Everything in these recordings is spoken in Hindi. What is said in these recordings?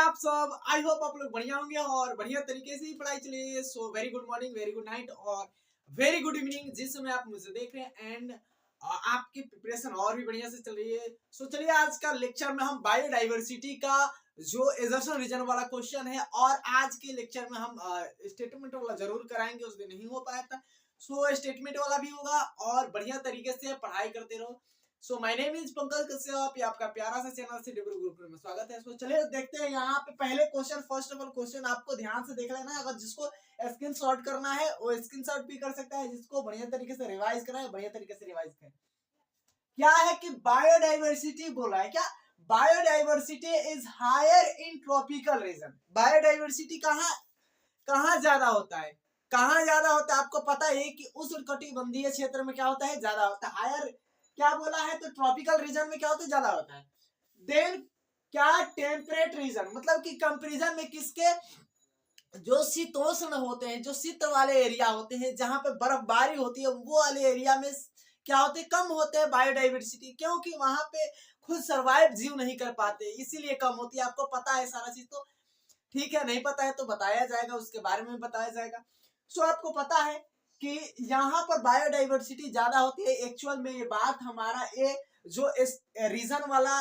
आप सब? आई होप आप लोग बढ़िया होंगे और बढ़िया तरीके से ही पढ़ाई चली रही है। So very good morning, very good night और वेरी गुड इवनिंग जिस समय आप मुझे देख रहे हैं। एंड आपकी प्रिपरेशन और भी बढ़िया से चल रही है। सो चलिए आज का लेक्चर में हम बायोडाइवर्सिटी का जो एजर्शन रीजन वाला क्वेश्चन है और आज के लेक्चर में हम स्टेटमेंट वाला जरूर कराएंगे, उस दिन नहीं हो पाया था। सो स्टेटमेंट वाला भी होगा और बढ़िया तरीके से पढ़ाई करते रहो। So my name is Pankaj Kashyap, आपका प्यारा सा चैनल से डिब्रू गुरुकुल में स्वागत है। सो चलिए देखते हैं यहाँ पे पहले question. First of all question आपको ध्यान से देख लेना है। अगर जिसको स्क्रीनशॉट करना है वो स्क्रीनशॉट भी कर सकता है, जिसको बढ़िया तरीके से रिवाइज करना है बढ़िया तरीके से रिवाइज करें। क्या है कि बायोडाइवर्सिटी बोला है, क्या biodiversity is higher in tropical region. Biodiversity कहाँ ज्यादा होता है, कहाँ ज्यादा होता है आपको पता है कि उष्णकटिबंधीय क्षेत्र में क्या होता है, ज्यादा होता है। हायर क्या बोला है तो ट्रॉपिकल रीजन में क्या होता है, ज्यादा होता है। देन क्या टेम्परेट रीजन, मतलब कि कंपैरिजन में किसके, जो शीतोष्ण होते हैं, जो शीत वाले एरिया होते हैं जहां पे बर्फबारी होती है वो वाले एरिया में क्या होते हैं, कम होते हैं बायोडाइवर्सिटी, क्योंकि वहां पे खुद सर्वाइव जीव नहीं कर पाते, इसीलिए कम होती है। आपको पता है सारा चीज, तो ठीक है, नहीं पता है तो बताया जाएगा, उसके बारे में बताया जाएगा। सो आपको पता है कि यहाँ पर बायोडाइवर्सिटी ज्यादा होती है। एक्चुअल में ये बात हमारा ये जो इस रीजन वाला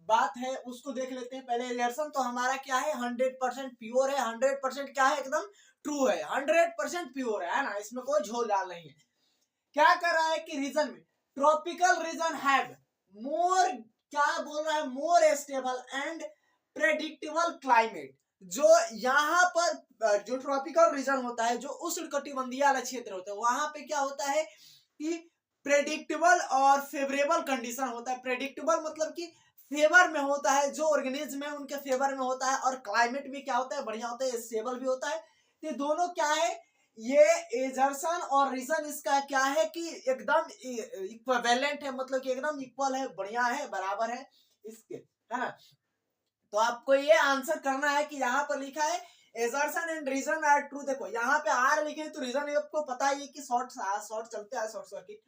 बात है उसको देख लेते हैं पहले। एजर्सन तो हमारा क्या है, 100% प्योर है, 100% क्या है, एकदम ट्रू है, 100% प्योर है ना, इसमें कोई झोल डाल नहीं है। क्या कर रहा है कि रीजन में ट्रॉपिकल रीजन हैव मोर, क्या बोल रहा है, more stable and predictable climate. जो यहाँ पर जो ट्रॉपिकल रीजन होता है, जो उष्णकटिबंधीय वाला क्षेत्र होता है, वहां पे क्या होता है कि प्रेडिक्टेबल और फेवरेबल कंडीशन होता है। प्रेडिक्टेबल मतलब कि फेवर में होता है, जो ऑर्गेनिज्म है उनके फेवर में होता है, और क्लाइमेट भी क्या होता है, बढ़िया होता है, स्टेबल भी होता है। ये दोनों क्या है, ये एजर्सन और रीजन इसका क्या है कि एकदम इक्विवेलेंट है, मतलब कि एकदम इक्वल है, बढ़िया है, बराबर है इसके, है ना। तो आपको ये आंसर करना है कि यहाँ पर लिखा है assertion and reason are true. देखो यहाँ पे आर लिखे तो रीजन आपको पता ही है कि शॉर्ट चलते हैं, शॉर्ट सर्किट,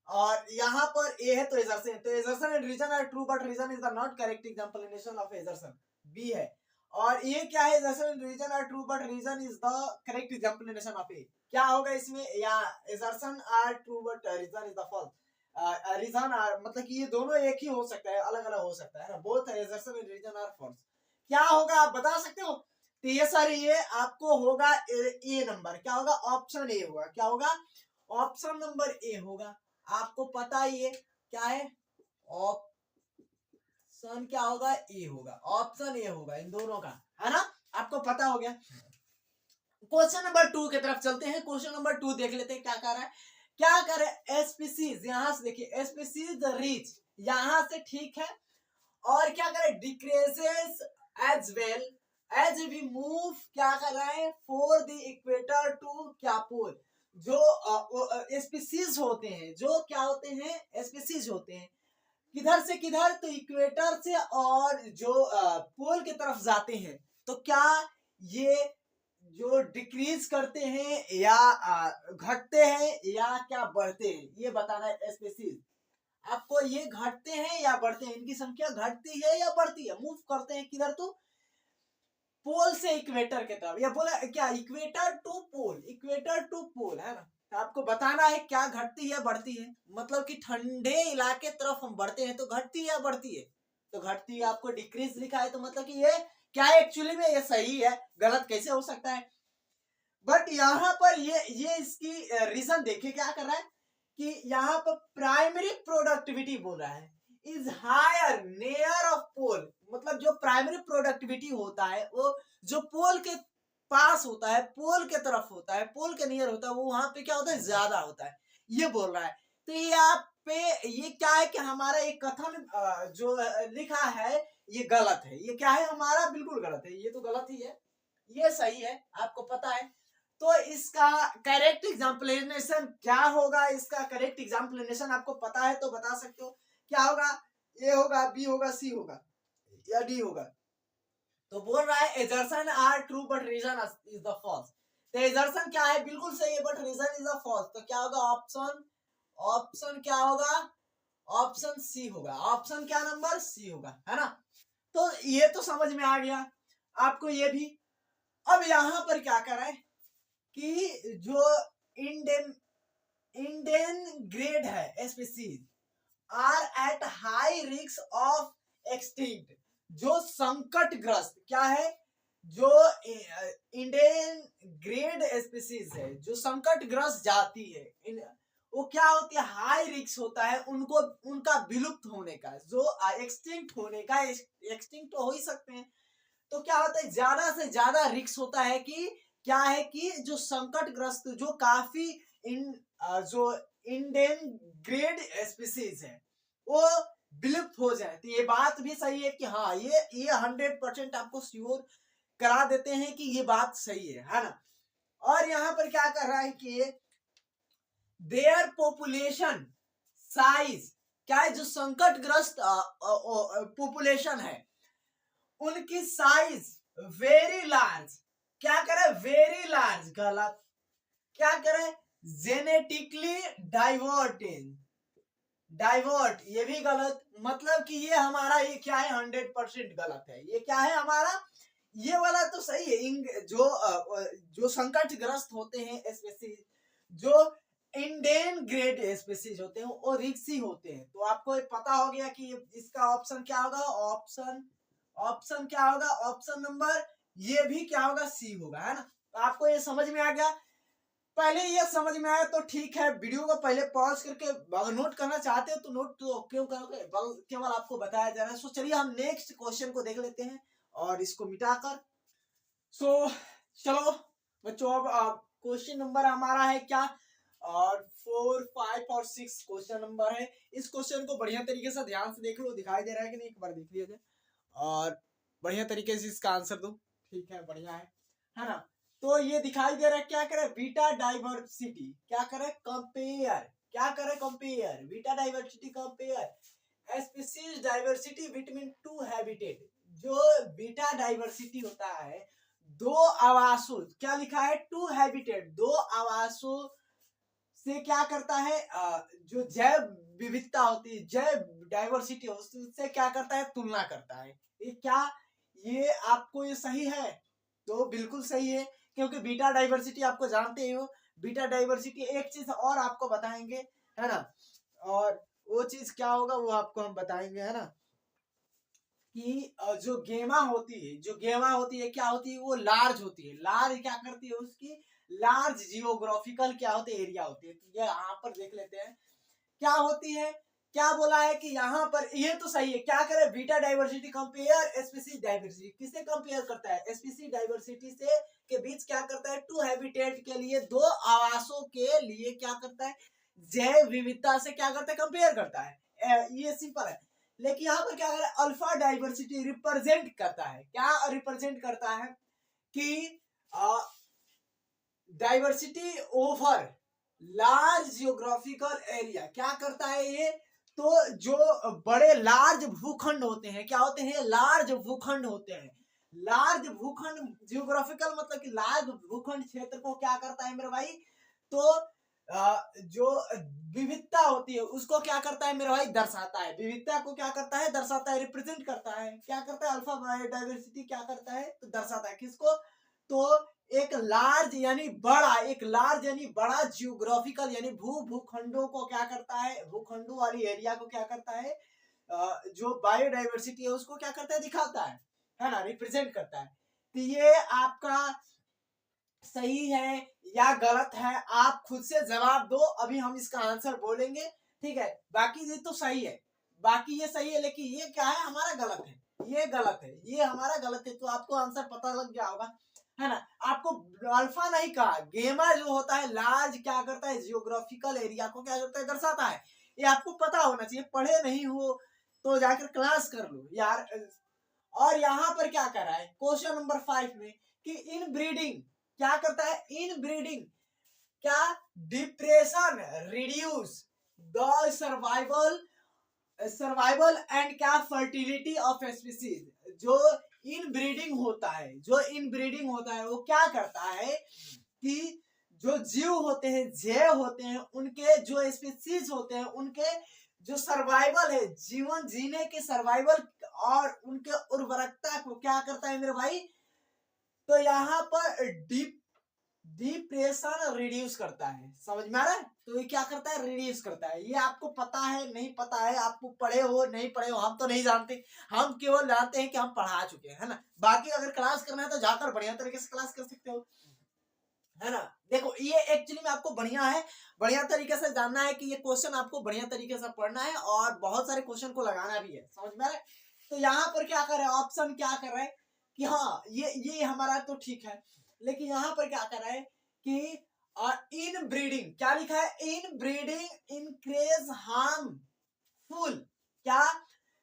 और यहाँ पर ए है तो एजर्सन, तो assertion and reason are true but reason is the not correct explanation of assertion, B है। और ये क्या है, assertion and reason are true but reason is the correct explanation of A. क्या होगा इसमें, या assertion are true but reason is the false. Reason are मतलब कि ये दोनों एक ही हो सकता है, अलग अलग हो सकता है ना, both assertion and reason are false. क्या होगा आप बता सकते हो, तो ये सारी ये आपको होगा ए नंबर, क्या होगा, ऑप्शन ए होगा। क्या होगा, ऑप्शन नंबर ए होगा। आपको पता ही है क्या है, ऑप्शन क्या होगा, ए होगा, ऑप्शन ए होगा इन दोनों का, है ना, आपको पता हो गया। क्वेश्चन नंबर 2 की तरफ चलते हैं। क्वेश्चन नंबर 2 देख लेते हैं क्या कर रहा है, क्या करे एसपीसीज, यहां से देखिए एसपीसीज रीच यहां से ठीक है, और क्या करे decreases as well as we move, क्या कर रहा है, फॉर द इक्वेटर टू क्या पोल। जो स्पीसीज होते हैं, जो क्या होते हैं, स्पीसीज होते हैं, किधर से किधर, तो इक्वेटर से, और जो पोल की तरफ जाते हैं, तो क्या ये जो डिक्रीज करते हैं या घटते हैं या क्या बढ़ते हैं, ये बताना है स्पीसीज। आपको ये घटते हैं या बढ़ते हैं, इनकी संख्या घटती है या बढ़ती है, मूव करते हैं किधर, तो पोल से इक्वेटर की तरफ, या बोला क्या, equator to pole, equator to pole, है ना। तो आपको बताना है क्या घटती है बढ़ती है, मतलब कि ठंडे इलाके तरफ हम बढ़ते हैं तो घटती है या बढ़ती है, तो घटती है। आपको डिक्रीज लिखा है तो मतलब कि ये क्या है, एक्चुअली में ये सही है, गलत कैसे हो सकता है। बट यहाँ पर ये इसकी रीजन देखिए क्या कर रहा है कि यहाँ पर प्राइमरी प्रोडक्टिविटी बोल रहा है इज हायर नियर ऑफ पोल, मतलब जो प्राइमरी प्रोडक्टिविटी होता है वो जो पोल के पास होता है, पोल के तरफ होता है, पोल के नियर होता है, वो वहां पे क्या होता है, ज्यादा होता है, ये बोल रहा है। तो ये आप पे ये क्या है कि हमारा एक कथन जो लिखा है ये गलत है, ये क्या है, हमारा बिल्कुल गलत है, ये तो गलत ही है, ये सही है, आपको पता है। तो इसका करेक्ट एग्जाम्पलिनेशन क्या होगा, इसका करेक्ट एग्जाम्पलिनेशन आपको पता है तो बता सकते हो, क्या होगा, ए होगा, बी होगा, सी होगा या डी होगा। तो बोल रहा है assertion are true but reason is the false. तो एजर्सन क्या है, बिल्कुल सही है, but reason is the false. तो क्या होगा, ऑप्शन, ऑप्शन क्या होगा, ऑप्शन सी होगा, ऑप्शन क्या नंबर सी होगा, है ना। तो ये तो समझ में आ गया आपको ये भी। अब यहाँ पर क्या कर रहा है कि जो इंडियन इंडियन ग्रेड है species are at high risk of extinct, जो संकटग्रस्त क्या है, जो इंडियन ग्रेड स्पीसीज है जो संकटग्रस्त जाति है, वो क्या होती है, हाई रिस्क होता है उनको, उनका विलुप्त होने का, जो एक्सटिंक्ट होने का, एक्सटिंक्ट तो हो ही सकते हैं। तो क्या होता है, ज्यादा से ज्यादा रिस्क होता है कि क्या है कि जो संकटग्रस्त, जो काफी जो इंडियन ग्रेड स्पीसीज है वो विलुप्त हो जाए। तो ये बात भी सही है कि हाँ ये 100% आपको श्योर करा देते हैं कि ये बात सही है ना। और यहाँ पर क्या कर रहा है कि देयर पॉपुलेशन साइज क्या है, जो संकटग्रस्त पॉपुलेशन है उनकी साइज वेरी लार्ज, क्या करे वेरी लार्ज, गलत, क्या करे जेनेटिकली डाइवर्ट, ये भी गलत, मतलब कि ये हमारा ये क्या है 100% गलत है। ये क्या है हमारा, ये वाला तो सही है, जो संकटग्रस्त होते हैं स्पीसीज, जो इंडियन ग्रेड स्पीसीज होते हैं वो रिक्सी होते हैं। तो आपको पता हो गया कि इसका ऑप्शन क्या होगा, ऑप्शन क्या होगा, ऑप्शन नंबर ये भी क्या होगा, सी होगा, है ना। तो आपको ये समझ में आ गया, पहले ये समझ में आया तो ठीक है, वीडियो को पहले पॉज करके नोट करना चाहते हो तो नोट तो क्यों करोगे, केवल आपको बताया जा रहा है। सो चलिए हम नेक्स्ट क्वेश्चन को देख लेते हैं और इसको मिटाकर। सो चलो बच्चों, अब क्वेश्चन नंबर हमारा है क्या, और 4, 5 और 6 क्वेश्चन नंबर है। इस क्वेश्चन को बढ़िया तरीके से ध्यान से देख लो, दिखाई दे रहा है कि नहीं, एक बार देख लिया जाए और बढ़िया तरीके से इसका आंसर दो। ठीक है, बढ़िया है ना। तो ये दिखाई दे रहा है, क्या करे बीटा डाइवर्सिटी, क्या करे कंपेयर, क्या करे compare, beta diversity compare species diversity between two habitat. जो बीटा डाइवर्सिटी होता है दो आवासों, क्या लिखा है, टू हैबिटेट, दो आवासों से क्या करता है, जो जैव विविधता होती है, जैव डाइवर्सिटी उससे क्या करता है, तुलना करता है। ये क्या, ये आपको ये सही है, तो बिल्कुल सही है, क्योंकि बीटा डाइवर्सिटी आपको जानते हो, बीटा डाइवर्सिटी एक चीज और आपको बताएंगे, है ना, और वो चीज क्या होगा वो आपको हम बताएंगे, है ना, कि जो गेमा होती है क्या होती है, वो लार्ज होती है, लार्ज क्या करती है, उसकी लार्ज जियोग्राफिकल क्या होते है, एरिया होती है। तो ये यहाँ पर देख लेते हैं क्या होती है, क्या बोला है कि यहाँ पर ये तो सही है, क्या करे beta diversity compare species diversity, किससे कंपेयर करता है, स्पीसीज डाइवर्सिटी से के बीच क्या करता है, टू हैबिटेट के लिए, दो आवासों के लिए क्या करता है, जैव विविधता से क्या करता है, कंपेयर करता है। ये सिंपल है। लेकिन यहाँ पर क्या करे, अल्फा डाइवर्सिटी रिप्रेजेंट करता है, क्या रिप्रेजेंट करता है कि diversity over large geographical area, क्या करता है ये, तो जो बड़े लार्ज भूखंड होते हैं, क्या होते हैं, लार्ज भूखंड होते हैं, लार्ज भूखंड, जियोग्राफिकल मतलब कि लार्ज भूखंड क्षेत्र को क्या करता है मेरे भाई, तो जो विविधता होती है उसको क्या करता है मेरे भाई, दर्शाता है, विविधता को क्या करता है, दर्शाता है, रिप्रेजेंट करता है, क्या करता है, अल्फा डाइवर्सिटी क्या करता है, तो दर्शाता है किसको, तो एक लार्ज यानी बड़ा, एक लार्ज यानी बड़ा जियोग्राफिकल यानी भूखंडों को क्या करता है, भूखंडों वाली एरिया को क्या करता है, जो बायोडाइवर्सिटी है उसको क्या करता है, दिखाता है ना, रिप्रेजेंट करता है। तो ये आपका सही है या गलत है, आप खुद से जवाब दो, अभी हम इसका आंसर बोलेंगे, ठीक है। बाकी ये तो सही है, बाकी ये सही है, लेकिन ये क्या है, हमारा गलत है, ये गलत है, ये हमारा गलत है। तो आपको आंसर पता लग गया होगा, है ना। आपको अल्फा नहीं कहा, गेमा जो होता है लार्ज क्या करता है, जियोग्राफिकल एरिया को क्या करता है, दर्शाता है। ये आपको पता होना चाहिए, पढ़े नहीं हो तो जाकर क्लास कर लो यार। और यहाँ पर क्या कर रहा है क्वेश्चन नंबर 5 में कि इन ब्रीडिंग क्या करता है, इन ब्रीडिंग क्या depression reduce the survival and क्या फर्टिलिटी ऑफ स्पीसीज। जो इन ब्रीडिंग होता है, जो इन ब्रीडिंग होता है वो क्या करता है कि जो जीव होते हैं, जैव होते हैं, उनके जो स्पीसीज होते हैं उनके जो सर्वाइवल है, जीवन जीने के सर्वाइवल और उनके उर्वरकता को क्या करता है मेरे भाई, तो यहाँ पर डिप्रेशन रिड्यूस करता है। समझ में आ रहा है? तो ये क्या करता है, रिड्यूस करता है। ये आपको पता है नहीं पता है, आपको पढ़े हो नहीं पढ़े हो, हम तो नहीं जानते, हम केवल जानते हैं कि हम पढ़ा चुके हैं, है ना। बाकी अगर क्लास करना है तो जाकर बढ़िया तरीके से क्लास कर सकते हो, है ना। देखो ये एक्चुअली में आपको बढ़िया तरीके से जानना है कि ये क्वेश्चन आपको बढ़िया तरीके से पढ़ना है और बहुत सारे क्वेश्चन को लगाना भी है। समझ में आ रहा है? तो यहाँ पर क्या कर रहा है, ऑप्शन क्या कर रहा है कि हाँ ये हमारा तो ठीक है, लेकिन यहाँ पर क्या कर रहा है कि इन ब्रीडिंग, क्या लिखा है, इन ब्रीडिंग इंक्रीज हार्मफुल, क्या,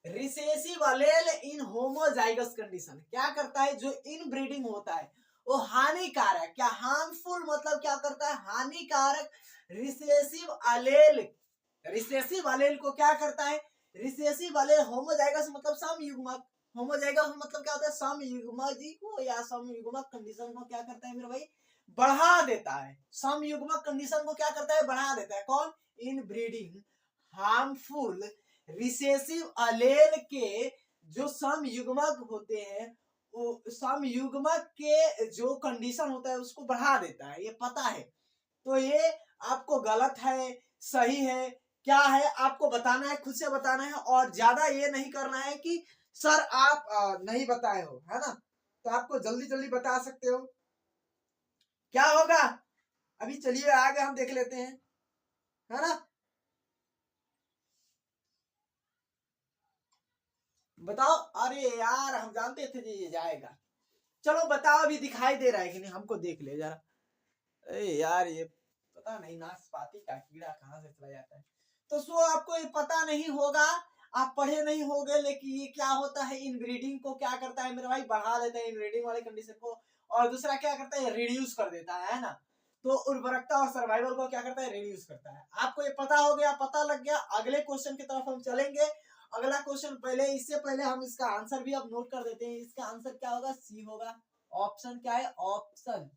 रिसेसिव अलेल इन होमोजाइगस कंडीशन। क्या करता है, जो इन ब्रीडिंग होता है वो हानिकारक, क्या हार्मफुल मतलब क्या करता है, हानिकारक रिसेसिव अलेल को क्या करता है, रिसेसिव अलेल होमोजाइगस मतलब समयुग्मक, होमोजाइगस मतलब क्या होता है, समयुग्मक को या समयुग्मक कंडीशन को क्या करता है मेरे भाई, बढ़ा देता है। समयुग्मक कंडीशन को क्या करता है, बढ़ा देता है। कौन, इन ब्रीडिंग हार्मफुल रिसेसिव अलेल के जो समयुग्मक होते हैं, समयुग्मक के जो कंडीशन होता है उसको बढ़ा देता है, ये पता है। तो ये आपको गलत है सही है क्या है आपको बताना है, खुद से बताना है, और ज्यादा ये नहीं करना है कि सर आप नहीं बताए हो, है ना। तो आपको जल्दी जल्दी बता सकते हो क्या होगा। अभी चलिए आगे हम देख लेते हैं, है ना। बताओ, अरे यार हम जानते थे ये जाएगा। चलो बताओ, अभी दिखाई दे रहा है कि नहीं, हमको देख ले जरा। अरे यार ये पता नहीं नाशपाती का कीड़ा कहाँ से चला जाता है। तो सो आपको ये पता नहीं होगा, आप पढ़े नहीं होगे, लेकिन ये क्या होता है, इनब्रीडिंग को क्या करता है मेरे भाई, बढ़ा देता है इनब्रीडिंग वाले कंडीशन को, और दूसरा क्या करता है, रिड्यूस कर देता है ना। तो उर्वरकता और सर्वाइवल को क्या करता है, रिड्यूस करता है। आपको ये पता हो गया, पता लग गया। अगले क्वेश्चन की तरफ हम चलेंगे। अगला क्वेश्चन पहले, इससे पहले हम इसका आंसर भी अब नोट कर देते हैं। इसका आंसर क्या होगा, सी होगा। ऑप्शन क्या है, ऑप्शन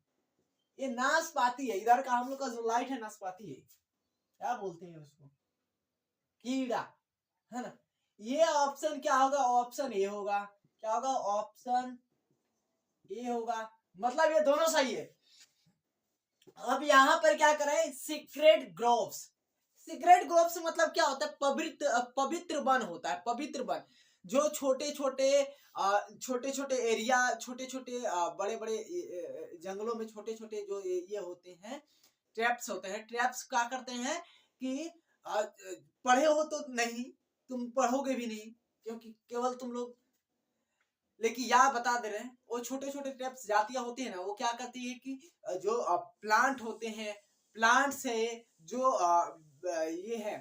ये नाशपाती है। इधर का हम लोग का जो लाइट है नाशपाती है, क्या बोलते हैं उसको, कीड़ा, है ना। ये ऑप्शन क्या होगा, ऑप्शन ए होगा। क्या होगा, ऑप्शन ए होगा। मतलब ये दोनों सही है। अब यहाँ पर क्या करें, सीक्रेट ग्रोव्स। सीक्रेट ग्रोव्स मतलब क्या होता है, पवित्र वन होता है, पवित्र वन। जो छोटे छोटे एरिया, छोटे छोटे बड़े बड़े जंगलों में छोटे छोटे जो ये होते हैं, ट्रैप्स होते हैं। ट्रैप्स क्या करते हैं कि पढ़े हो तो नहीं, तुम पढ़ोगे भी नहीं, क्योंकि केवल तुम लोग, लेकिन यह बता दे रहे हैं, वो छोटे छोटे ट्रैप्स जातियां होती है ना, वो क्या करती है कि जो प्लांट होते हैं, प्लांट से जो ये है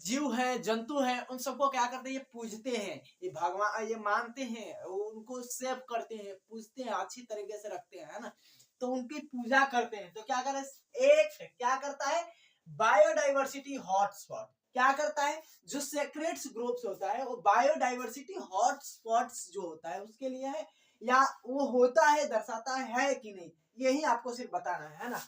जीव है, जंतु है, उन सबको क्या करते हैं, ये पूजते हैं, ये भगवान, ये मानते हैं, उनको सेव करते हैं, पूजते हैं, अच्छी तरीके से रखते हैं, है ना। तो उनकी पूजा करते हैं। तो क्या करे, एक क्या करता है, बायोडाइवर्सिटी हॉटस्पॉट। क्या करता है, जो सेक्रेट्स ग्रुप्स होता है वो बायोडाइवर्सिटी हॉटस्पॉट्स जो होता है उसके लिए है, या वो होता है, दर्शाता है कि नहीं, यही आपको सिर्फ बताना है ना।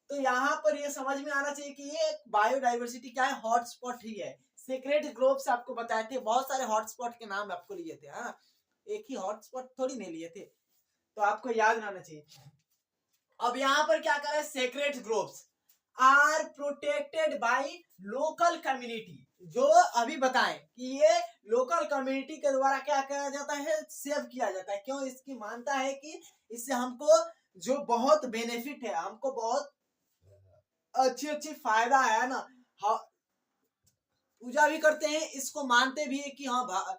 तो यहाँ पर ये समझ में आना चाहिए कि ये बायोडाइवर्सिटी क्या है, हॉटस्पॉट ही है। सीक्रेट ग्लोब्स आपको बताए थे, बहुत सारे हॉटस्पॉट के नाम आपको लिए थे, हाँ, एक ही हॉटस्पॉट थोड़ी नहीं लिए थे, तो आपको याद रहना चाहिए। अब यहाँ पर क्या कर रहा है, sacred groves are protected by local community. जो अभी बताएं कि ये लोकल कम्युनिटी के द्वारा क्या किया जाता है, सेव किया जाता है। क्यों, इसकी मानता है कि इससे हमको जो बहुत बेनिफिट है, हमको बहुत अच्छी अच्छी फायदा है ना। हाँ, पूजा भी करते हैं, इसको मानते भी है कि हाँ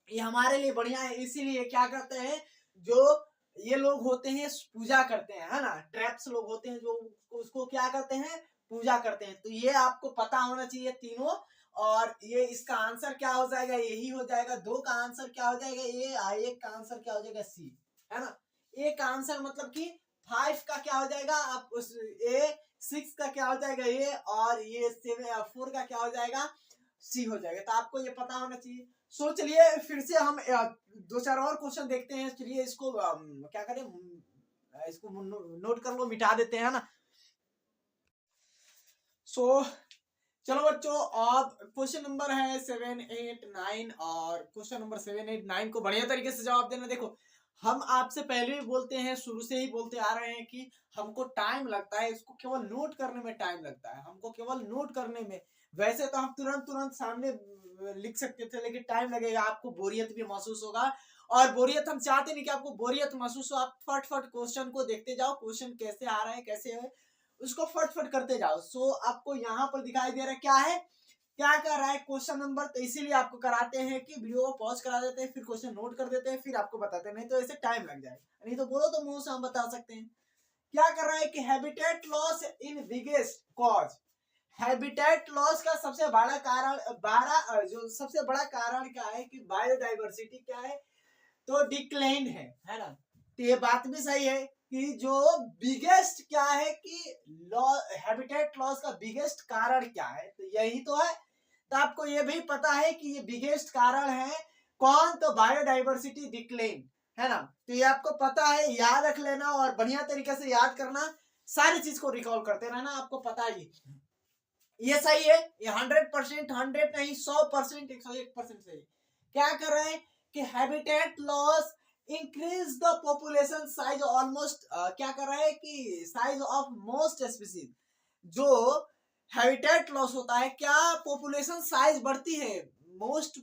ये हमारे लिए बढ़िया है। इसीलिए क्या करते हैं, जो ये लोग होते हैं पूजा करते हैं, है ना। ट्रैप्स लोग होते हैं जो उसको क्या करते हैं, पूजा करते हैं। तो ये आपको पता होना चाहिए तीनों। और ये इसका आंसर क्या हो जाएगा, यही हो जाएगा। दो का आंसर क्या हो जाएगा, ए। एक का आंसर क्या हो जाएगा, सी, है ना। ए का आंसर मतलब कि 5 का क्या हो जाएगा, आप उस ए, 6 का क्या हो जाएगा ए, और ये 4 का क्या हो जाएगा, सी हो जाएगा। तो आपको ये पता होना चाहिए। सो चलिए फिर से हम दो चार और क्वेश्चन देखते हैं। चलिए इसको क्या करें, इसको नोट कर लो, मिटा देते हैं ना। सो चलो बच्चों, अब क्वेश्चन नंबर है 7, 8, 9 और क्वेश्चन नंबर 7, 8, 9 को बढ़िया तरीके से जवाब देना। देखो, हम आपसे पहले भी बोलते हैं, शुरू से ही बोलते आ रहे हैं कि हमको टाइम लगता है, इसको केवल नोट करने में टाइम लगता है, हमको केवल नोट करने में। वैसे तो हम तुरंत तुरंत सामने लिख सकते थे, लेकिन टाइम लगेगा, आपको बोरियत भी महसूस होगा। और बोरियत हम चाहते नहीं कि आपको बोरियत महसूस हो। आप फट फट क्वेश्चन को देखते जाओ, क्वेश्चन कैसे आ रहा है, कैसे है, उसको फट फट करते जाओ। सो आपको यहाँ पर दिखाई दे रहा है क्या है, क्या कर रहा है क्वेश्चन नंबर। तो इसीलिए आपको कराते हैं कि वीडियो को पॉज करा देते हैं, फिर क्वेश्चन नोट कर देते हैं, फिर आपको बताते हैं, नहीं तो ऐसे टाइम लग जाएगा। नहीं तो बोलो तो मुंह से हम बता सकते हैं। क्या कर रहा है कि habitat loss in biggest cause. Habitat loss का सबसे बड़ा कारण जो सबसे बड़ा कारण क्या है कि बायोडाइवर्सिटी क्या है, तो डिक्लाइन है ना। तो ये बात भी सही है कि जो बिगेस्ट क्या है कि हैबिटेट लॉस का बिगेस्ट कारण क्या है, तो यही तो है। तो आपको ये भी पता है कि ये बिगेस्ट कारण है कौन, तो बायोडाइवर्सिटी डिक्लाइन, है ना। तो ये आपको पता है, याद रख लेना और बढ़िया तरीके से याद करना, सारी चीज को रिकॉल करते रहना, आपको पता ही। ये सही है, ये 100%, 100 नहीं 100%, 101% सही। क्या कर रहे हैं कि habitat loss increase the population size almost, क्या कर रहा है कि साइज ऑफ मोस्ट स्पीसीज। जो हैबिटेट लॉस होता है, क्या पॉपुलेशन साइज बढ़ती है, मोस्ट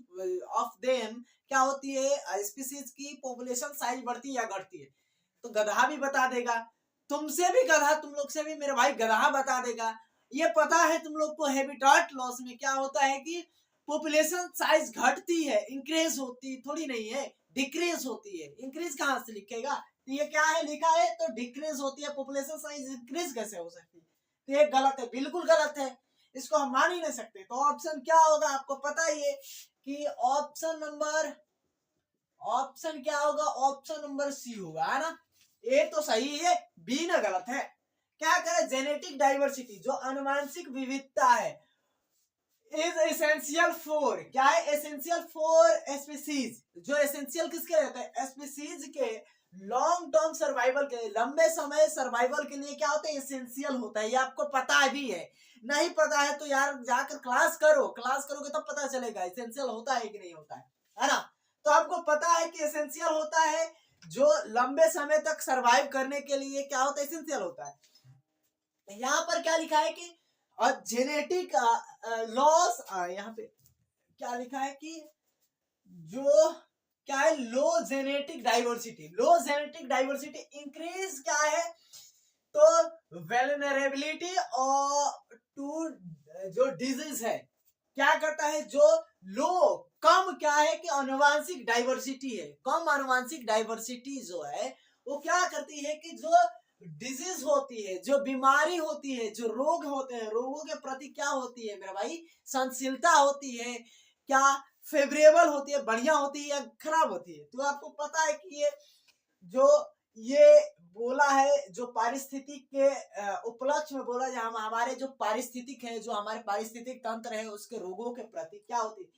ऑफ देम क्या होती है, स्पीसीज की पॉपुलेशन साइज बढ़ती है या घटती है। तो गधा भी बता देगा, तुमसे भी गधा, तुम लोग से भी मेरे भाई गधा बता देगा। ये पता है तुम लोग को, हैबिटेट लॉस में क्या होता है कि पॉपुलेशन साइज घटती है, इंक्रीज होती थोड़ी नहीं है, डिक्रीज होती है। इंक्रीज कहां से लिखेगा, तो ये क्या है लिखा है, तो डिक्रीज होती है, पॉपुलेशन साइज इंक्रीज कैसे हो सकती है। तो ये गलत है, बिल्कुल गलत है, इसको हम मान ही नहीं सकते। तो ऑप्शन क्या होगा, आपको पता ही है कि ऑप्शन क्या होगा, ऑप्शन नंबर सी होगा, है ना। ए तो सही है, बी ना गलत है। क्या करे, जेनेटिक डाइवर्सिटी जो अनुवांशिक विविधता है, इज एसेंशियल फॉर, क्या है, एसेंशियल फॉर स्पीसीज। जो एसेंशियल किसके रहते हैं, स्पीसीज के लॉन्ग टर्म सर्वाइवल के, लंबे समय सर्वाइवल के लिए क्या होता है, एसेंशियल होता है। ये आपको पता भी है, नहीं पता है तो यार जाकर क्लास करो, क्लास करोगे तब पता चलेगा एसेंशियल होता है कि नहीं होता है ना। तो आपको पता है कि एसेंशियल होता है, जो लंबे समय तक सर्वाइव करने के लिए क्या होता है, एसेंशियल होता है। यहाँ पर क्या लिखा है कि जेनेटिक लॉस, यहाँ पे क्या लिखा है कि जो क्या है, लो जेनेटिक डाइवर्सिटी, लो जेनेटिक डाइवर्सिटी इंक्रीज क्या है, तो वेलनरेबिलिटी और टू जो डिजीज है, क्या करता है, जो लो कम क्या है कि आनुवांशिक डाइवर्सिटी है, कम आनुवांशिक डाइवर्सिटी जो है वो क्या करती है कि जो डिजीज होती है, जो बीमारी होती है, जो रोग होते हैं, रोगों के प्रति क्या होती है मेरा भाई, सहनशीलता होती है, क्या फेवरेबल होती है, बढ़िया होती है या खराब होती है। तो आपको पता है कि ये बोला है, जो पारिस्थितिक के उपलक्ष्य में बोला जाए, हम हमारे जो पारिस्थितिक है, जो हमारे पारिस्थितिक तंत्र है, उसके रोगों के प्रति क्या होती है,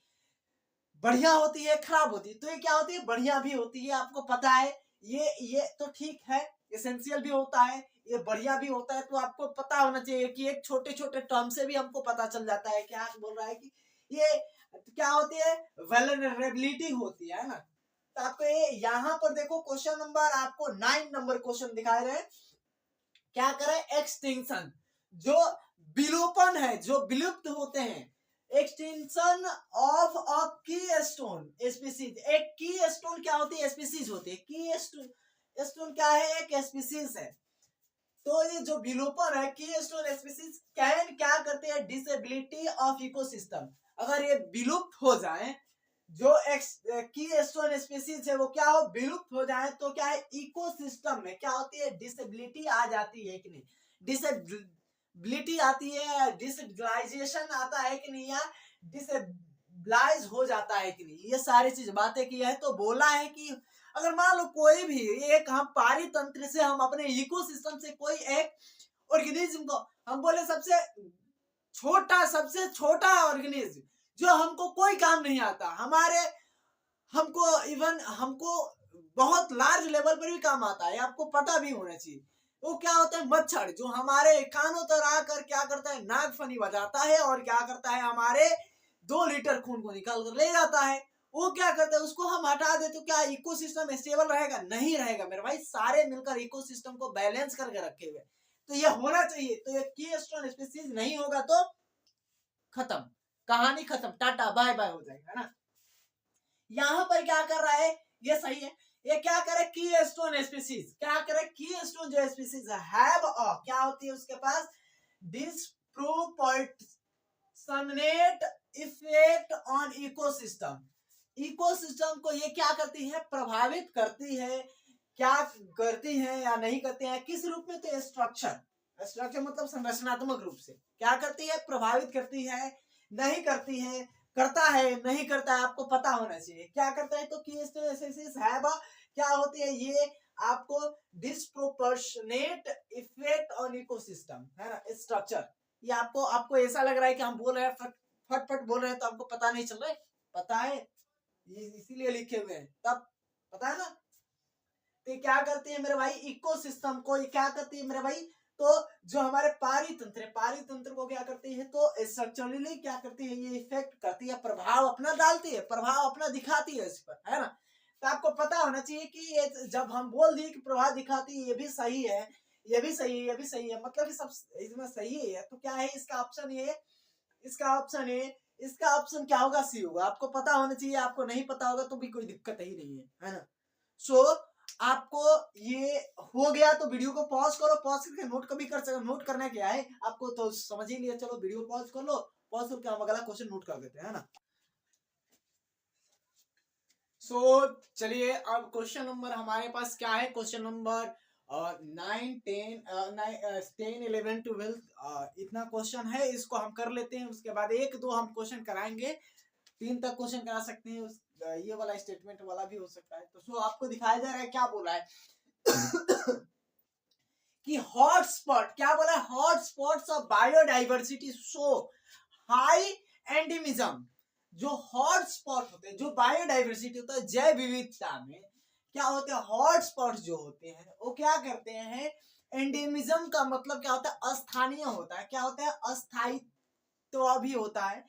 बढ़िया होती है, खराब होती है। तो ये क्या होती है, बढ़िया भी होती है, आपको पता है। ये तो ठीक है, एसेंशियल भी होता है, ये बढ़िया भी होता है। तो आपको पता होना चाहिए कि एक छोटे छोटे टर्म से भी हमको पता चल जाता है, क्या बोल रहा है कि ये क्या होती है, वेलनरेबिलिटी होती है ना। तो आपको ये यहाँ पर देखो, क्वेश्चन नंबर आपको 9 नंबर क्वेश्चन दिखाए रहे, क्या करे, एक्सटिंक्शन, जो विलोपन है, जो विलुप्त होते हैं, एक्सटिंक्शन ऑफ अ की स्टोन स्पीसीज। एक की स्टोन क्या होती है, स्पीसीज होती है। की स्टोन क्या है, एक स्पीसीज है। तो ये जो विलोपन है, की स्टोन स्पीसीज कैन क्या करते हैं, डिसेबिलिटी ऑफ इकोसिस्टम। अगर ये विलुप्त हो जाए, जो की स्टोन स्पीसीज है वो क्या हो, विलुप्त हो जाए, तो क्या है, इकोसिस्टम में क्या होती है, डिसेबिलिटी आ जाती है कि नहीं, डिसेबिलिटी आती है, डिसग्लाइजेशन आता है कि नहीं, या डिसेब्लाइज हो जाता है कि नहीं। ये सारी चीज बातें की है। तो बोला है कि अगर मान लो कोई भी एक, हम पारितंत्र से, हम अपने इकोसिस्टम से कोई एक ऑर्गेनिज्म को हम बोले सबसे छोटा ऑर्गेनिज्म, जो हमको कोई काम नहीं आता, हमको बहुत लार्ज लेवल पर भी काम आता है, आपको पता भी होना चाहिए। वो क्या होता है, मच्छर, जो हमारे कानों तर आकर क्या करता है, नागफनी बजाता है और क्या करता है, हमारे 2 लीटर खून को निकाल कर ले जाता है। वो क्या करता है, उसको हम हटा दे तो क्या इकोसिस्टम स्टेबल रहेगा? नहीं रहेगा मेरे भाई। सारे मिलकर इकोसिस्टम को बैलेंस करके रखे हुए, तो ये होना चाहिए। तो ये कीस्टोन स्पीशीज नहीं होगा तो खत्म, कहानी खत्म, टाटा बाय बाय हो जाएगा, है ना। यहाँ पर क्या कर रहा है, ये सही है। ये क्या करे, कीस्टोन स्पीशीज क्या करे, कीस्टोन जो स्पीशीज हैव क्या होती है उसके पास, disproportionate effect on ecosystem. Ecosystem को ये क्या करती है, प्रभावित करती है। क्या करती है या नहीं करती है, किस रूप में, तो स्ट्रक्चर, स्ट्रक्चर मतलब संरचनात्मक रूप से क्या करती है, प्रभावित करती है, नहीं करती है, करता है, नहीं करता है, आपको पता होना चाहिए क्या करता है। तो क्या होती है, ये आपको डिस्प्रोपोर्शनेट इफेक्ट ऑन इकोसिस्टम, है ना, स्ट्रक्चर। ये आपको आपको ऐसा लग रहा है कि हम बोल रहे हैं फट फट बोल रहे हैं, तो आपको पता नहीं चल रहा है, पता है, ये इसीलिए लिखे हुए हैं, तब पता है ना। तो क्या करती है मेरे भाई, इकोसिस्टम को ये क्या करती है मेरे भाई, तो जो हमारे पारितंत्र है, पारितंत्र को क्या करती है, तो स्ट्रक्चरली क्या करती है, ये इफेक्ट करती है, प्रभाव अपना डालती है, प्रभाव अपना दिखाती है इस पर, है ना। तो आपको पता होना चाहिए कि ये जब हम बोल दिए कि प्रभाव दिखाती है, ये भी सही है, ये भी सही है, ये भी सही है, मतलब कि सब इसमें सही है। तो क्या है इसका ऑप्शन, ये इसका ऑप्शन है, इसका ऑप्शन क्या होगा, सी होगा। आपको पता होना चाहिए, आपको नहीं पता होगा तो भी कोई दिक्कत ही नहीं है ना। सो आपको ये हो गया तो वीडियो को पॉज करो, पॉज करके नोट कभी कर सकते, नोट करना क्या है आपको तो समझ ही लिया। चलो वीडियो पॉज कर लो, पॉज करके हम अगला क्वेश्चन नोट कर देते हैं, है ना। सो चलिए अब क्वेश्चन नंबर हमारे पास क्या है, क्वेश्चन नंबर 9 10 11 12 इतना क्वेश्चन है, इसको हम कर लेते हैं। उसके बाद 1 2 हम क्वेश्चन कराएंगे, 3 तक क्वेश्चन करा सकते हैं। ये वाला स्टेटमेंट वाला भी हो सकता है। तो सो आपको दिखाया जा रहा है, क्या बोल रहा है कि हॉटस्पॉट, क्या बोला है, hotspots of biodiversity show high endemism. जो हॉटस्पॉट होते हैं, जो बायोडाइवर्सिटी होता है, जैव विविधता में क्या होते हैं, हॉटस्पॉट्स जो होते हैं वो क्या करते हैं, एंडेमिज्म का मतलब क्या होता है, अस्थानीय होता है। क्या होता है, अस्थायित्व भी होता है।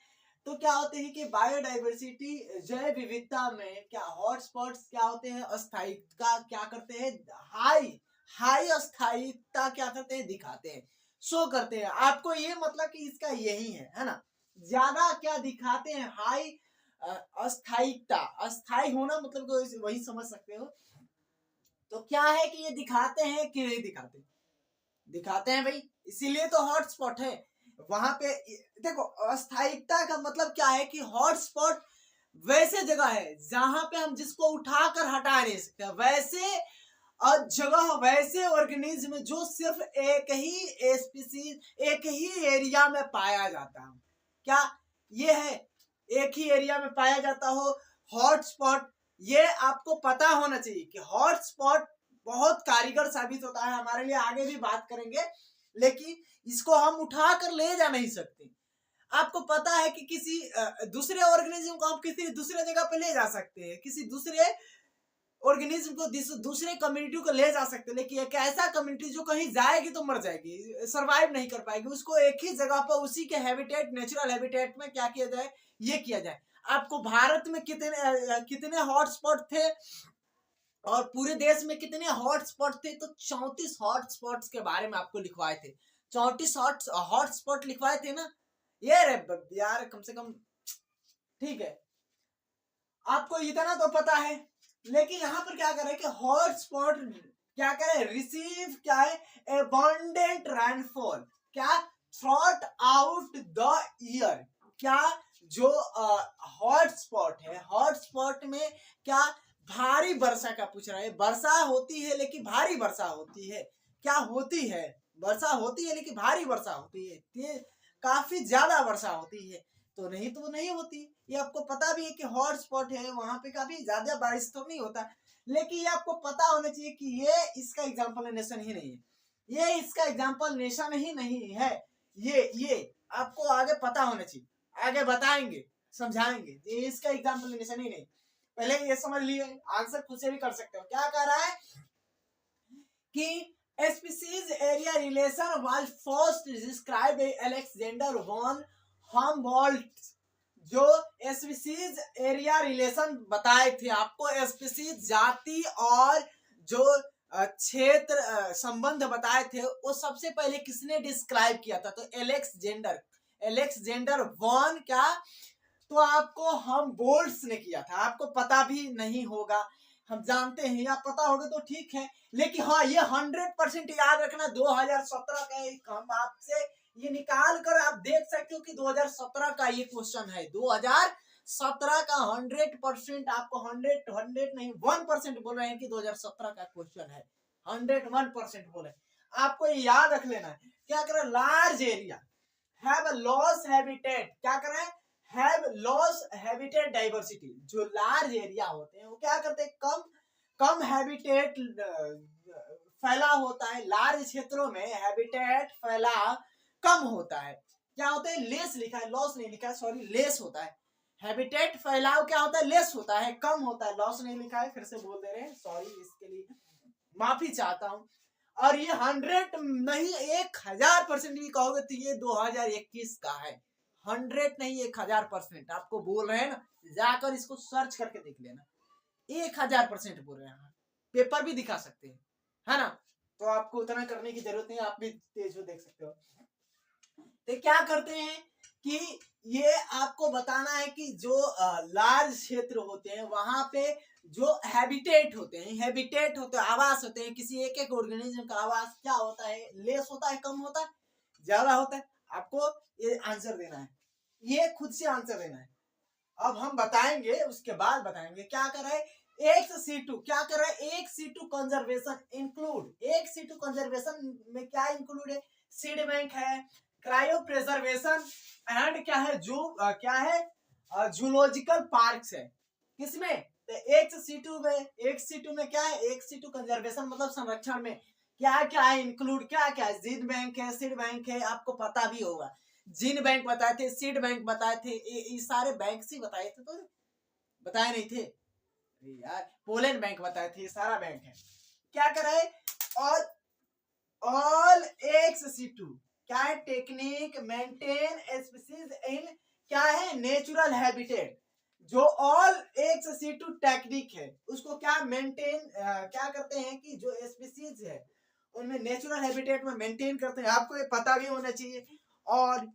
तो क्या होते हैं कि बायोडाइवर्सिटी जैव विविधता में क्या हॉटस्पॉट्स क्या होते हैं, अस्थायित्व क्या करते हैं, हाई अस्थायिकता क्या करते हैं, दिखाते हैं, शो करते हैं। आपको ये मतलब कि इसका यही है ना, ज्यादा क्या दिखाते हैं, हाई अस्थायिकता, अस्थायी होना मतलब वही समझ सकते हो। तो क्या है कि ये दिखाते हैं कि नहीं दिखाते, दिखाते हैं भाई, इसीलिए तो हॉटस्पॉट है वहां पे। देखो अस्थायिकता का मतलब क्या है कि हॉटस्पॉट वैसे जगह है जहां पे हम जिसको उठाकर हटा नहीं सकते, वैसे जगह, वैसे ऑर्गेनिज्म जो सिर्फ एक ही स्पीसीज, एक ही एरिया में पाया जाता है। क्या ये है, एक ही एरिया में पाया जाता हो हॉटस्पॉट। ये आपको पता होना चाहिए कि हॉटस्पॉट बहुत कारीगर साबित होता है हमारे लिए, आगे भी बात करेंगे। लेकिन इसको हम उठा कर ले जा नहीं सकते। आपको पता है कि किसी दूसरे ऑर्गेनिज्म को हम किसी दूसरे जगह पे ले जा सकते हैं, किसी दूसरे ऑर्गेनिज्म को दूसरे कम्युनिटी को ले जा सकते हैं, लेकिन एक ऐसा कम्युनिटी जो कहीं जाएगी तो मर जाएगी, सरवाइव नहीं कर पाएगी, उसको एक ही जगह पर उसी के हैबिटेट, नेचुरल हैबिटेट में क्या किया जाए, ये किया जाए। आपको भारत में कितने हॉटस्पॉट थे और पूरे देश में कितने हॉटस्पॉट थे, तो 34 हॉटस्पॉट्स के बारे में आपको लिखवाए थे, 34 हॉटस्पॉट लिखवाए थे ना। ये रे यार कम से कम ठीक है, आपको इतना तो पता है। लेकिन यहाँ पर क्या कर रहे हैं कि हॉटस्पॉट क्या करे, रिसीव क्या है, एबंडेंट रेनफॉल, क्या थ्रॉट आउट द ईयर। क्या जो हॉटस्पॉट है, हॉटस्पॉट में क्या भारी वर्षा का पूछ रहा है, वर्षा होती है लेकिन भारी वर्षा होती है, क्या होती है, वर्षा होती है लेकिन भारी वर्षा होती है, काफी ज्यादा वर्षा होती है, तो नहीं होती। ये आपको पता भी है कि हॉटस्पॉट है, वहां पे काफी ज्यादा बारिश तो नहीं होता। लेकिन ये आपको पता होना चाहिए कि ये इसका एग्जाम्पल नेशन ही नहीं है, ये इसका एग्जाम्पल नेशन ही नहीं है। ये आपको आगे पता होना चाहिए, आगे बताएंगे, समझाएंगे, ये इसका एग्जाम्पल नेशन ही नहीं। पहले ये समझ लिए, आंसर खुद से भी कर सकते हो। क्या कह रहा है कि species area relation was first described by Alexander von Humboldt. जो स्पीसीज एरिया रिलेशन बताए थे आपको, स्पीसीज जाति और जो क्षेत्र संबंध बताए थे, वो सबसे पहले किसने डिस्क्राइब किया था? तो एलेक्जेंडर वॉन क्या, तो आपको हम बोल्ट्स ने किया था। आपको पता भी नहीं होगा, हम जानते हैं, या पता होगा तो ठीक है, लेकिन हाँ ये 100% याद रखना 2017 का। हम आपसे ये निकाल कर आप देख सकते हो कि 2017 का ये क्वेश्चन है। 2017 का 100%, आपको 100 नहीं 1% बोल रहे हैं कि 2017 का क्वेश्चन है। 101% बोले, आपको ये याद रख लेना है। क्या करें? Large area have loss habitat, क्या करें? Have loss habitat diversity. जो लार्ज एरिया होते हैं वो क्या करते हैं? कम हैबिटेट फैला होता है। लार्ज क्षेत्रों में हैबिटेट फैला कम होता है। क्या होता है? लेस लिखा है, लॉस नहीं लिखा है, सॉरी, लेस होता है। हैबिटेट फैलाव क्या होता है? लेस होता है, कम होता है, लॉस नहीं लिखा है, फिर से बोल दे रहे हैं, सॉरी, इसके लिए माफी चाहता हूं। और ये 100 नहीं 1000% भी कहोगे तो ये 2021 का है। 100 नहीं 1000% आपको बोल रहे हैं ना, जाकर इसको सर्च करके देख लेना। 1000% बोल रहे हैं, पेपर भी दिखा सकते हैं, है ना? तो आपको उतना करने की जरूरत नहीं, आप भी तेज हो, देख सकते हो। तो क्या करते हैं कि ये आपको बताना है कि जो लार्ज क्षेत्र होते हैं वहां पे जो हैबिटेट होते हैं, आवास होते हैं, किसी एक ऑर्गेनिज्म का आवास क्या होता है? लेस होता है, कम होता है, ज्यादा होता है। आपको ये आंसर देना है, ये खुद से आंसर देना है। अब हम बताएंगे, उसके बाद बताएंगे क्या कर रहे हैं। XC2 क्या कर रहा है? XC2 conservation include, XC2 conservation में क्या इंक्लूड है? सीड बैंक है, क्रायो प्रिजर्वेशन एंड क्या है, जो क्या है, जूलॉजिकल पार्क्स है। किसमें? तो XC2 में क्या है? XC2 कंजर्वेशन मतलब संरक्षण में क्या क्या है इंक्लूड, क्या क्या है? जीन बैंक है, सीड बैंक है, आपको पता भी होगा। जीन बैंक बताए थे, सीड बैंक बताए थे, ये सारे बैंक ही बताए थे, तो बताए नहीं थे यार। पोलैंड बैंक बताए थे, ये सारा बैंक है। क्या कर रहे? और ऑल XC2 क्या है? टेक्निक मेंटेन स्पीसीज इन क्या है? Natural habitat. जो ऑल XC2 टेक्निक है उसको क्या मेंटेन क्या करते हैं कि जो स्पीसीज है उनमें नेचुरल हैबिटेट में मेंटेन करते हैं। आपको ये पता भी होना चाहिए। और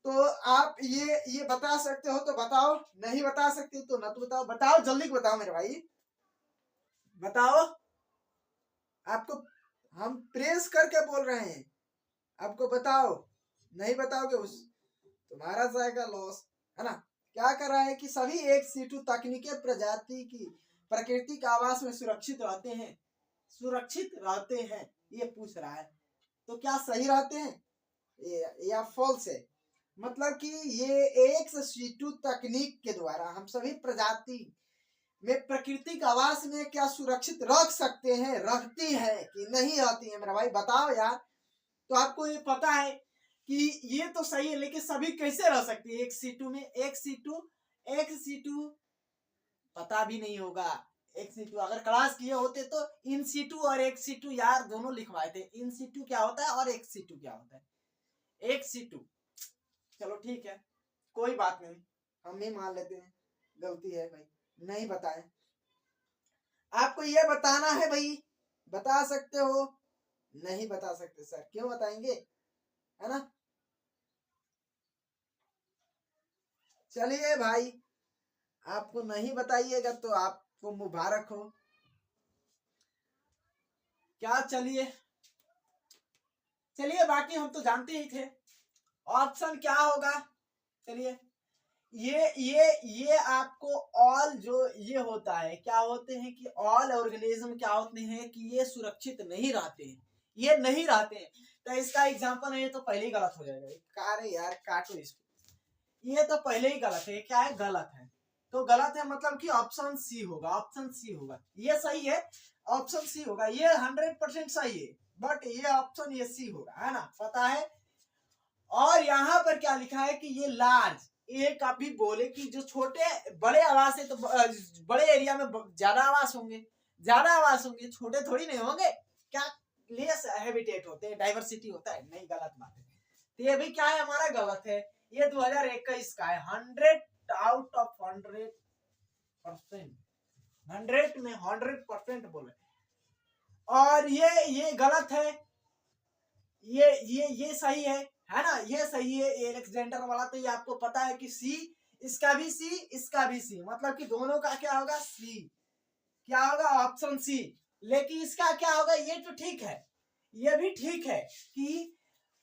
तो आप ये बता सकते हो तो बताओ, नहीं बता सकते तो ना तो बताओ। बताओ, जल्दी बताओ मेरे भाई, बताओ। आपको हम प्रेस करके बोल रहे हैं, आपको बताओ। नहीं बताओगे उस तुम्हारा जाएगा लॉस, है ना? क्या कर रहा है कि सभी XC2 तकनीकी प्रजाति की प्राकृतिक आवास में सुरक्षित रहते हैं, ये पूछ रहा है। तो क्या सही रहते हैं या फॉल्स है? मतलब कि ये XC2 तकनीक के द्वारा हम सभी प्रजाति में प्राकृतिक आवास में क्या सुरक्षित रख सकते हैं, रखती है कि नहीं रहती है? मेरा भाई बताओ यार। तो आपको ये पता है कि ये तो सही है, लेकिन सभी कैसे रह सकती है XC2 में? XC2 पता भी नहीं होगा। XC2 अगर क्लास किए होते तो InC2 और XC2 यार दोनों लिखवाए थे। InC2 क्या होता है और XC2 क्या होता है? XC2 चलो ठीक है, कोई बात नहीं, हम ही मान लेते हैं गलती है भाई, नहीं बताए। आपको ये बताना है भाई, बता सकते हो? नहीं बता सकते सर, क्यों बताएंगे, है ना? चलिए भाई, आपको नहीं बताइएगा तो आपको मुबारक हो। क्या चलिए बाकी हम तो जानते ही थे। ऑप्शन क्या होगा? चलिए ये आपको ऑल जो ये होता है, क्या होते हैं कि ऑल ऑर्गेनिज्म क्या होते हैं कि ये सुरक्षित नहीं रहते हैं, ये नहीं रहते हैं। तो इसका एग्जांपल है, तो पहले ही गलत हो जाएगा। यार काटो इसको, ये तो पहले ही गलत है। क्या है? गलत है। तो गलत है मतलब कि ऑप्शन सी होगा। ये सही है, ऑप्शन सी होगा, ये 100% सही है, बट ये ऑप्शन ये सी होगा, है ना? पता है। और यहाँ पर क्या लिखा है कि ये लार्ज, एक अभी बोले कि जो छोटे बड़े आवास है तो बड़े एरिया में ज्यादा आवास होंगे, छोटे थोड़ी नहीं होंगे। क्या लेस हैबिटेट होते हैं, डाइवर्सिटी होता है, नहीं गलत बात है। तो ये भी क्या है हमारा गलत है, ये 2021 का है। 100 आउट ऑफ 100%, 100 में 100% बोले, और ये गलत है, ये सही है ना, ये सही है एलेक्जेंडर वाला। तो ये आपको पता है कि सी, इसका भी सी, इसका भी सी, मतलब कि दोनों का क्या होगा, सी, क्या होगा, ऑप्शन सी। लेकिन इसका क्या होगा, ये तो ठीक है, ये भी ठीक है कि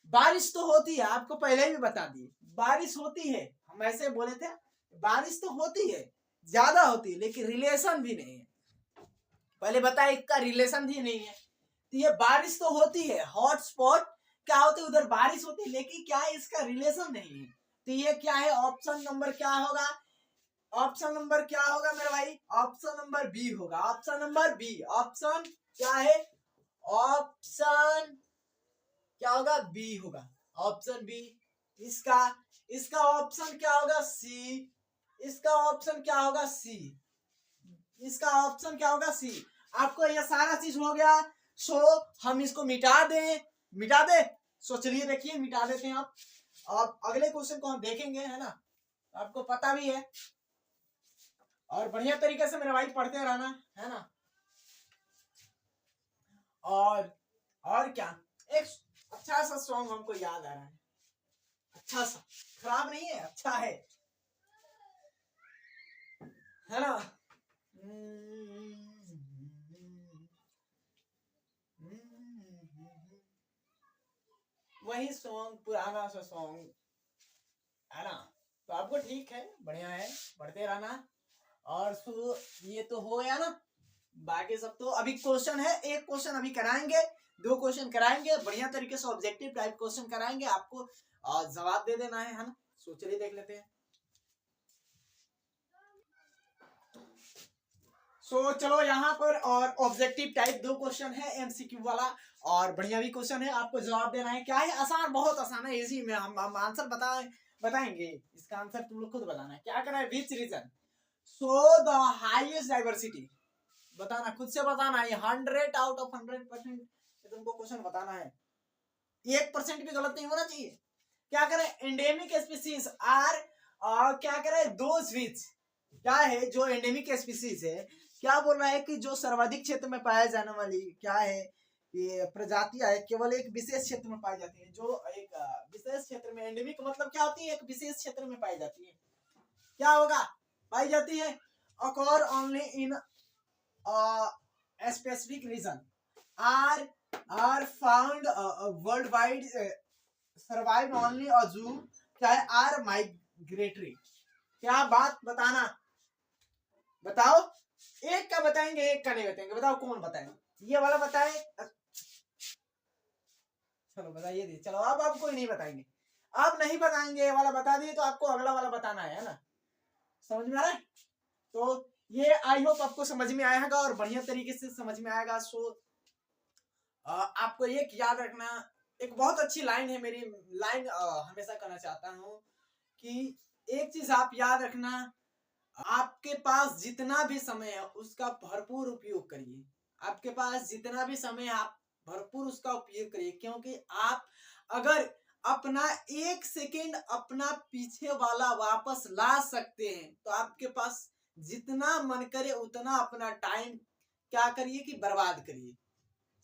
बारिश तो होती है, आपको पहले भी बता दिए बारिश होती है, हम ऐसे बोले थे, बारिश तो होती है, ज्यादा होती है, लेकिन रिलेशन भी नहीं है। पहले बताया इसका रिलेशन भी नहीं है। तो ये बारिश तो होती है, हॉट स्पॉट क्या होती है, उधर बारिश होती है, लेकिन क्या है, इसका रिलेशन नहीं है। तो ये क्या है, ऑप्शन नंबर क्या होगा, ऑप्शन नंबर क्या होगा मेरे भाई, ऑप्शन नंबर बी होगा, ऑप्शन नंबर बी। ऑप्शन क्या है, ऑप्शन क्या होगा, बी होगा, ऑप्शन बी। इसका ऑप्शन क्या होगा, सी, इसका ऑप्शन क्या होगा, सी, इसका ऑप्शन क्या होगा, सी। आपको यह सारा चीज हो गया। सो हम इसको मिटा दे। सो चलिए देखिए, मिटा देते हैं आप। अब अगले क्वेश्चन को हम देखेंगे, है ना, आपको पता भी है, और बढ़िया तरीके से मेरे भाई पढ़ते रहना, है ना। और क्या, एक अच्छा सा सॉन्ग हमको याद आ रहा है, अच्छा सा, खराब नहीं है, अच्छा है ना। वही सॉन्ग, पुराना सा सॉन्ग, है ना। तो आपको ठीक है, बढ़िया है, पढ़ते रहना। और ये तो हो गया ना, बाकी सब तो अभी क्वेश्चन है, एक क्वेश्चन अभी कराएंगे, 2 क्वेश्चन कराएंगे, बढ़िया तरीके से ऑब्जेक्टिव टाइप क्वेश्चन कराएंगे आपको, जवाब दे देना है ना। सो चलिए देख लेते हैं। सो चलो यहाँ पर, और ऑब्जेक्टिव टाइप 2 क्वेश्चन है, एमसीक्यू वाला, और बढ़िया भी क्वेश्चन है, आपको जवाब देना है। क्या है, आसान, बहुत आसान है, इसी में हम आंसर बताएंगे, इसका आंसर तुम लोग खुद बताना है। क्या करना है, which region so the highest diversity, बताना, खुद से बताना है। 100 आउट ऑफ 100% तुमको क्वेश्चन बताना है, 1% भी गलत नहीं होना चाहिए। क्या करें, एंडेमिक स्पीसीज आर, क्या करें, दोज व्हिच, क्या है जो एंडेमिक स्पीसीज है, क्या बोल रहा है कि जो सर्वाधिक क्षेत्र में पाया जाने वाली क्या है, ये प्रजातियां है, केवल एक विशेष क्षेत्र में पाई जाती है। जो एक विशेष क्षेत्र में, एंडेमिक मतलब क्या होती है, एक विशेष क्षेत्र में पाई जाती है, क्या होगा, पाई जाती है, occur only in a specific region, are found worldwide, survive only a zoo, क्या है, are migratory। क्या बात बताना, बताओ, एक का बताएंगे, एक का नहीं बताएंगे, बताओ कौन बताएगा, ये वाला बताए, चलो बताइए दी, चलो अब आप कोई नहीं बताएंगे, आप नहीं बताएंगे, ये वाला बता दिए तो आपको अगला वाला बताना है ना, समझ में आ रहा है। तो ये आई होप आपको समझ में आएगा, और बढ़िया तरीके से समझ में आएगा। सो आपको एक याद रखना, एक बहुत अच्छी लाइन है मेरी, लाइन हमेशा कहना चाहता हूँ कि एक चीज आप याद रखना, आपके पास जितना भी समय है उसका भरपूर उपयोग करिए, आपके पास जितना भी समय है आप भरपूर उसका उपयोग करिए, क्योंकि आप अगर अपना 1 सेकेंड अपना पीछे वाला वापस ला सकते हैं, तो आपके पास जितना मन करे उतना अपना टाइम क्या करिए कि बर्बाद करिए,